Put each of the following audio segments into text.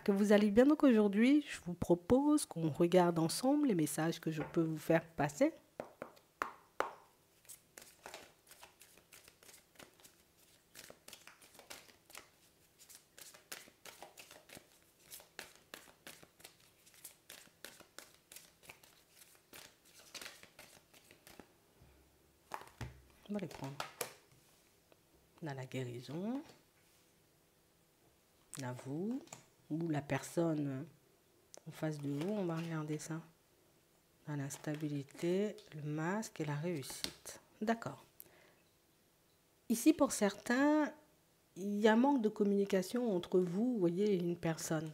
j'espère que vous allez bien. Donc aujourd'hui, je vous propose qu'on regarde ensemble les messages que je peux vous faire passer. On va les prendre. On a la guérison, on a vous, ou la personne en face de vous, on va regarder ça. On a la stabilité, le masque et la réussite. D'accord. Ici, pour certains, il y a un manque de communication entre vous, vous voyez, et une personne.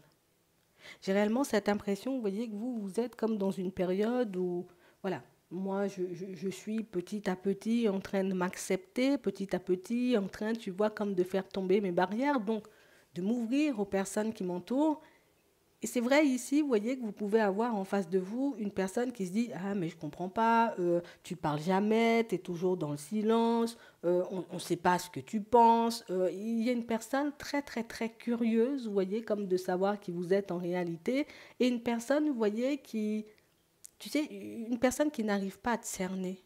J'ai réellement cette impression, vous voyez, que vous êtes comme dans une période où, voilà, moi, je suis petit à petit en train de m'accepter, petit à petit en train, tu vois, comme de faire tomber mes barrières, donc de m'ouvrir aux personnes qui m'entourent. Et c'est vrai ici, vous voyez que vous pouvez avoir en face de vous une personne qui se dit ah mais je comprends pas, tu parles jamais, tu es toujours dans le silence, on ne sait pas ce que tu penses. Il y a une personne très très très curieuse, vous voyez, comme de savoir qui vous êtes en réalité, et une personne, vous voyez, qui, tu sais, une personne qui n'arrive pas à te cerner.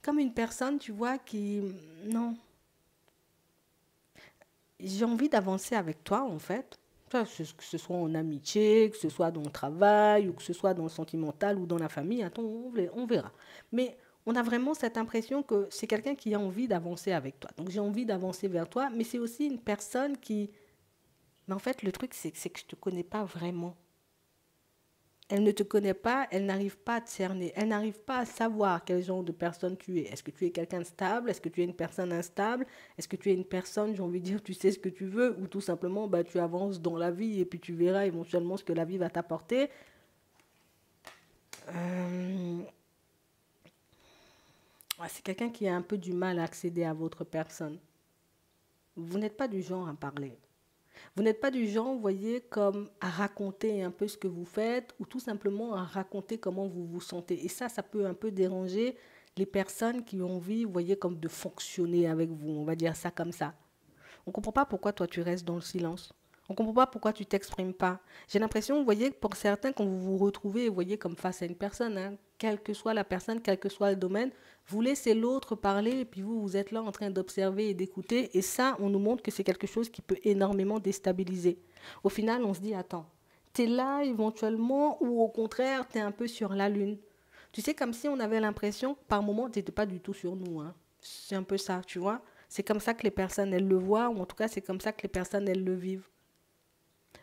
Comme une personne, tu vois, qui, non, j'ai envie d'avancer avec toi en fait. Que ce soit en amitié, que ce soit dans le travail, ou que ce soit dans le sentimental ou dans la famille, attends, on verra. Mais on a vraiment cette impression que c'est quelqu'un qui a envie d'avancer avec toi. Donc j'ai envie d'avancer vers toi, mais c'est aussi une personne qui... Mais en fait, le truc, c'est que je ne te connais pas vraiment. Elle ne te connaît pas, elle n'arrive pas à te cerner, elle n'arrive pas à savoir quel genre de personne tu es. Est-ce que tu es quelqu'un de stable? Est-ce que tu es une personne instable? Est-ce que tu es une personne, j'ai envie de dire, tu sais ce que tu veux? Ou tout simplement, bah, tu avances dans la vie et puis tu verras éventuellement ce que la vie va t'apporter. Euh, c'est quelqu'un qui a un peu du mal à accéder à votre personne. Vous n'êtes pas du genre à parler. Vous n'êtes pas du genre, vous voyez, comme à raconter un peu ce que vous faites ou tout simplement à raconter comment vous vous sentez. Et ça peut un peu déranger les personnes qui ont envie, vous voyez, comme de fonctionner avec vous. On va dire ça comme ça. On ne comprend pas pourquoi toi tu restes dans le silence. On ne comprend pas pourquoi tu t'exprimes pas. J'ai l'impression, vous voyez, pour certains, quand vous vous retrouvez, vous voyez, comme face à une personne, hein, quelle que soit la personne, quel que soit le domaine, vous laissez l'autre parler et puis vous êtes là en train d'observer et d'écouter. Et ça, on nous montre que c'est quelque chose qui peut énormément déstabiliser. Au final, on se dit, attends, tu es là éventuellement ou au contraire, tu es un peu sur la lune. Tu sais, comme si on avait l'impression que par moment, tu n'étais pas du tout sur nous. Hein. C'est un peu ça, tu vois. C'est comme ça que les personnes, elles le voient, ou en tout cas, c'est comme ça que les personnes, elles le vivent.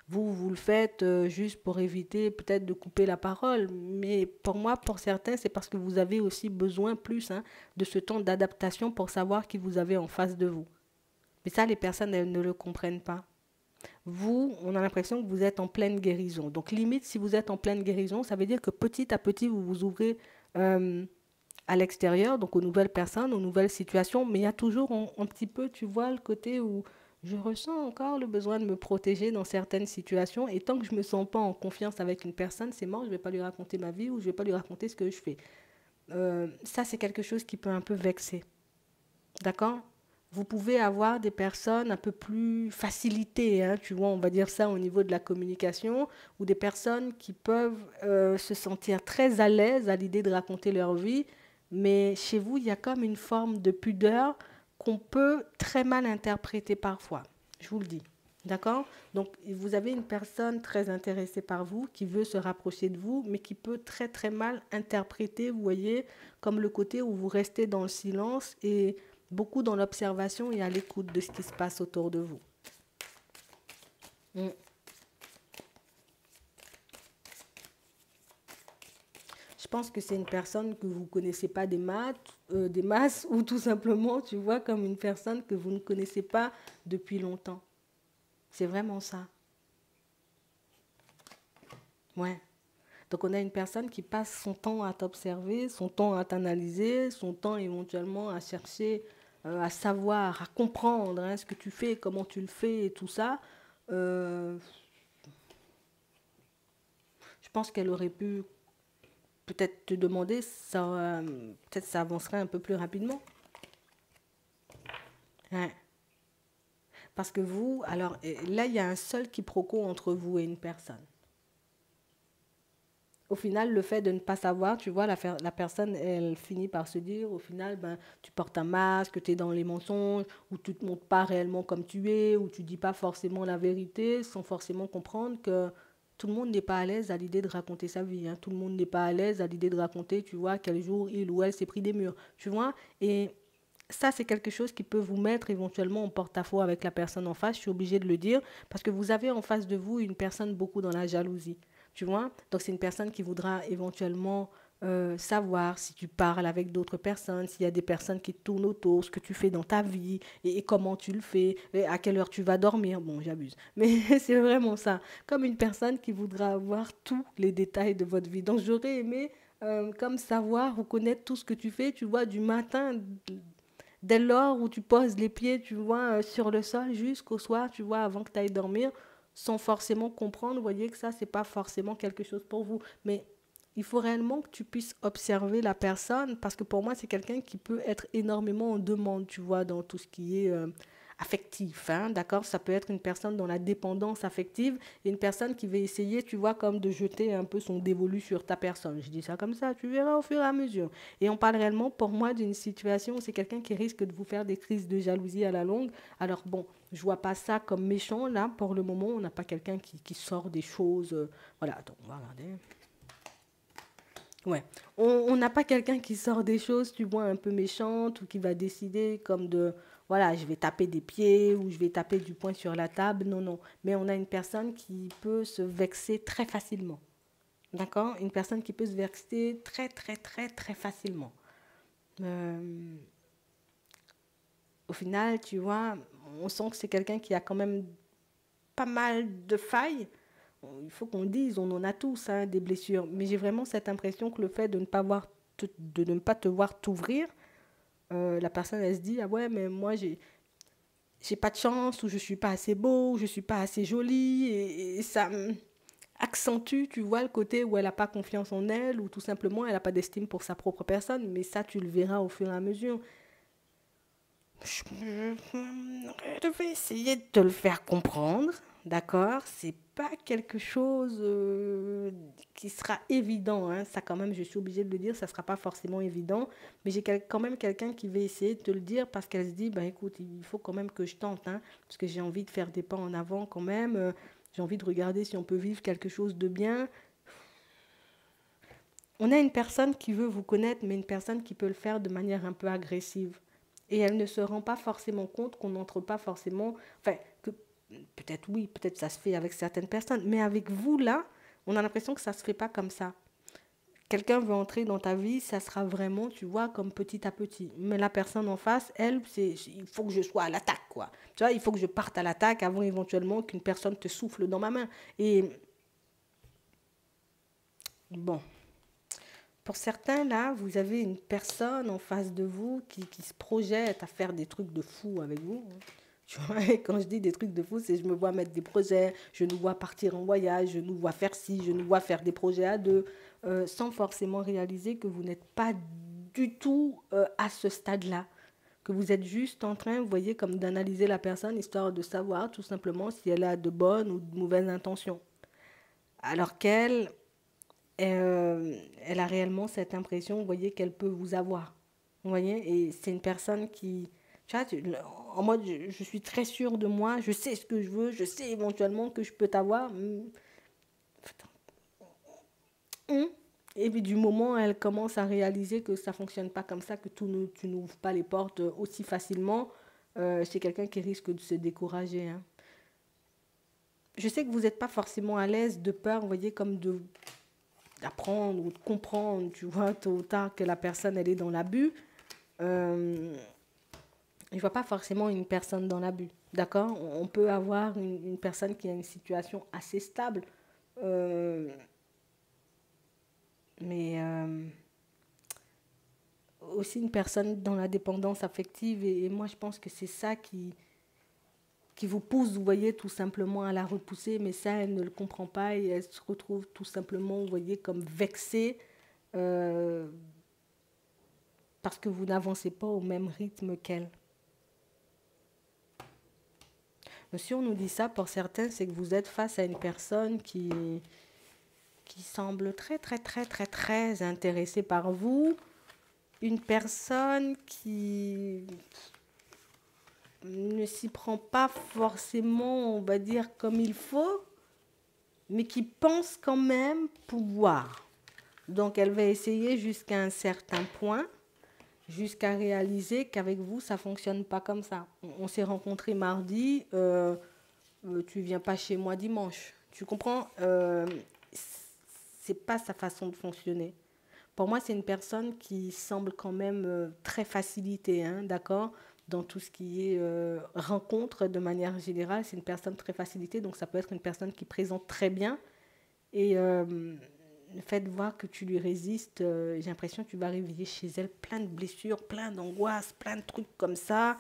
Vous le faites juste pour éviter peut-être de couper la parole, mais pour moi, pour certains, c'est parce que vous avez aussi besoin plus hein, de ce temps d'adaptation pour savoir qui vous avez en face de vous. Mais ça, les personnes, elles ne le comprennent pas. Vous, on a l'impression que vous êtes en pleine guérison. Donc, limite, si vous êtes en pleine guérison, ça veut dire que petit à petit, vous vous ouvrez à l'extérieur, donc aux nouvelles personnes, aux nouvelles situations, mais il y a toujours un petit peu, tu vois, le côté où je ressens encore le besoin de me protéger dans certaines situations, et tant que je ne me sens pas en confiance avec une personne, c'est mort, je ne vais pas lui raconter ma vie ou je ne vais pas lui raconter ce que je fais. Ça, c'est quelque chose qui peut un peu vexer. D'accord? Vous pouvez avoir des personnes un peu plus facilitées, hein, tu vois, on va dire ça au niveau de la communication, ou des personnes qui peuvent se sentir très à l'aise à l'idée de raconter leur vie, mais chez vous, il y a comme une forme de pudeur qu'on peut très mal interpréter parfois. Je vous le dis. D'accord? Donc, vous avez une personne très intéressée par vous, qui veut se rapprocher de vous, mais qui peut très très mal interpréter, vous voyez, comme le côté où vous restez dans le silence et beaucoup dans l'observation et à l'écoute de ce qui se passe autour de vous. Mm. Je pense que c'est une personne que vous ne connaissez pas des masses, ou tout simplement, tu vois, comme une personne que vous ne connaissez pas depuis longtemps. C'est vraiment ça. Ouais. Donc on a une personne qui passe son temps à t'observer, son temps à t'analyser, son temps éventuellement à chercher, à savoir, à comprendre hein, ce que tu fais, comment tu le fais et tout ça. Euh, je pense qu'elle aurait pu peut-être te demander, ça, peut-être ça avancerait un peu plus rapidement. Ouais. Parce que vous, alors là, il y a un seul quiproquo entre vous et une personne. Au final, le fait de ne pas savoir, tu vois, la personne, elle finit par se dire, au final, ben, tu portes un masque, tu es dans les mensonges, ou tu ne te montres pas réellement comme tu es, ou tu ne dis pas forcément la vérité, sans forcément comprendre que tout le monde n'est pas à l'aise à l'idée de raconter sa vie. Hein. Tout le monde n'est pas à l'aise à l'idée de raconter, tu vois, quel jour il ou elle s'est pris des murs, tu vois. Et ça, c'est quelque chose qui peut vous mettre éventuellement en porte-à-faux avec la personne en face. Je suis obligée de le dire parce que vous avez en face de vous une personne beaucoup dans la jalousie. Tu vois? Donc, c'est une personne qui voudra éventuellement savoir si tu parles avec d'autres personnes, s'il y a des personnes qui tournent autour, ce que tu fais dans ta vie et comment tu le fais, et à quelle heure tu vas dormir. Bon, j'abuse. Mais c'est vraiment ça. Comme une personne qui voudra avoir tous les détails de votre vie. Donc, j'aurais aimé comme savoir ou connaître tout ce que tu fais, tu vois, du matin, dès lors où tu poses les pieds, tu vois, sur le sol jusqu'au soir, tu vois, avant que tu ailles dormir, sans forcément comprendre, vous voyez que ça, c'est pas forcément quelque chose pour vous. Mais il faut réellement que tu puisses observer la personne, parce que pour moi, c'est quelqu'un qui peut être énormément en demande, tu vois, dans tout ce qui est affectif, hein, d'accord? Ça peut être une personne dans la dépendance affective et une personne qui va essayer, tu vois, comme de jeter un peu son dévolu sur ta personne. Je dis ça comme ça, tu verras au fur et à mesure. Et on parle réellement, pour moi, d'une situation où c'est quelqu'un qui risque de vous faire des crises de jalousie à la longue. Alors bon, je vois pas ça comme méchant, là, pour le moment, on n'a pas quelqu'un qui sort des choses. Voilà, donc on va regarder. Ouais, on n'a pas quelqu'un qui sort des choses, tu vois, un peu méchantes ou qui va décider comme de, voilà, je vais taper des pieds ou je vais taper du poing sur la table. Non, non. Mais on a une personne qui peut se vexer très facilement. D'accord? Une personne qui peut se vexer très, très, très, très facilement. Euh, Au final, tu vois, on sent que c'est quelqu'un qui a quand même pas mal de failles. Il faut qu'on dise, on en a tous hein, des blessures. Mais j'ai vraiment cette impression que le fait de ne pas, de ne pas te voir t'ouvrir, la personne, elle se dit, ah ouais, mais moi, j'ai pas de chance, ou je suis pas assez beau, ou je suis pas assez jolie. Et ça accentue, tu vois, le côté où elle n'a pas confiance en elle, ou tout simplement, elle n'a pas d'estime pour sa propre personne. Mais ça, tu le verras au fur et à mesure. Je vais essayer de te le faire comprendre, d'accord? C'est pas quelque chose qui sera évident, hein. Ça quand même, je suis obligée de le dire, ça sera pas forcément évident, mais j'ai quand même quelqu'un qui va essayer de te le dire parce qu'elle se dit, ben écoute, il faut quand même que je tente, hein, parce que j'ai envie de faire des pas en avant quand même, j'ai envie de regarder si on peut vivre quelque chose de bien. On a une personne qui veut vous connaître, mais une personne qui peut le faire de manière un peu agressive. Et elle ne se rend pas forcément compte qu'on n'entre pas forcément... Enfin, que peut-être oui, peut-être ça se fait avec certaines personnes, mais avec vous, là, on a l'impression que ça ne se fait pas comme ça. Quelqu'un veut entrer dans ta vie, ça sera vraiment, tu vois, comme petit à petit. Mais la personne en face, elle, il faut que je sois à l'attaque, quoi. Tu vois, il faut que je parte à l'attaque avant éventuellement qu'une personne te souffle dans ma main. Et bon, pour certains, là, vous avez une personne en face de vous qui se projette à faire des trucs de fou avec vous. Tu vois, et quand je dis des trucs de fou, c'est je me vois mettre des projets, je nous vois partir en voyage, je nous vois faire ci, je nous vois faire des projets à deux, sans forcément réaliser que vous n'êtes pas du tout à ce stade-là. Que vous êtes juste en train, vous voyez, comme d'analyser la personne, histoire de savoir tout simplement si elle a de bonnes ou de mauvaises intentions. Alors qu'elle, elle a réellement cette impression, vous voyez, qu'elle peut vous avoir. Vous voyez, et c'est une personne qui, tu vois, en mode, je suis très sûre de moi, je sais ce que je veux, je sais éventuellement que je peux t'avoir. Et puis du moment où elle commence à réaliser que ça ne fonctionne pas comme ça, que tu n'ouvres pas les portes aussi facilement, c'est quelqu'un qui risque de se décourager. Hein. Je sais que vous n'êtes pas forcément à l'aise de peur, vous voyez, comme d'apprendre ou de comprendre, tu vois, tôt ou tard que la personne, elle est dans l'abus. Je ne vois pas forcément une personne dans l'abus, d'accord? On peut avoir une personne qui a une situation assez stable, euh, mais aussi une personne dans la dépendance affective. Et moi, je pense que c'est ça qui vous pousse, vous voyez, tout simplement à la repousser. Mais ça, elle ne le comprend pas et elle se retrouve tout simplement, vous voyez, comme vexée euh, parce que vous n'avancez pas au même rythme qu'elle. Si on nous dit ça, pour certains, c'est que vous êtes face à une personne qui semble très, très, très, très, très intéressée par vous. Une personne qui ne s'y prend pas forcément, on va dire, comme il faut, mais qui pense quand même pouvoir. Donc, elle va essayer jusqu'à un certain point, jusqu'à réaliser qu'avec vous, ça ne fonctionne pas comme ça. On s'est rencontrés mardi, tu viens pas chez moi dimanche. Tu comprends? C'est pas sa façon de fonctionner. Pour moi, c'est une personne qui semble quand même très facilitée, hein, d'accord? Dans tout ce qui est rencontre de manière générale, c'est une personne très facilitée, donc ça peut être une personne qui présente très bien. Et le fait de voir que tu lui résistes, j'ai l'impression que tu vas réveiller chez elle plein de blessures, plein d'angoisses, plein de trucs comme ça.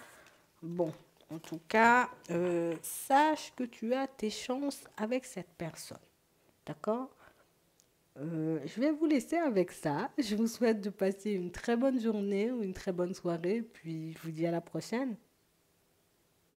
Bon, en tout cas, sache que tu as tes chances avec cette personne. D'accord? Je vais vous laisser avec ça. Je vous souhaite de passer une très bonne journée ou une très bonne soirée. Puis je vous dis à la prochaine.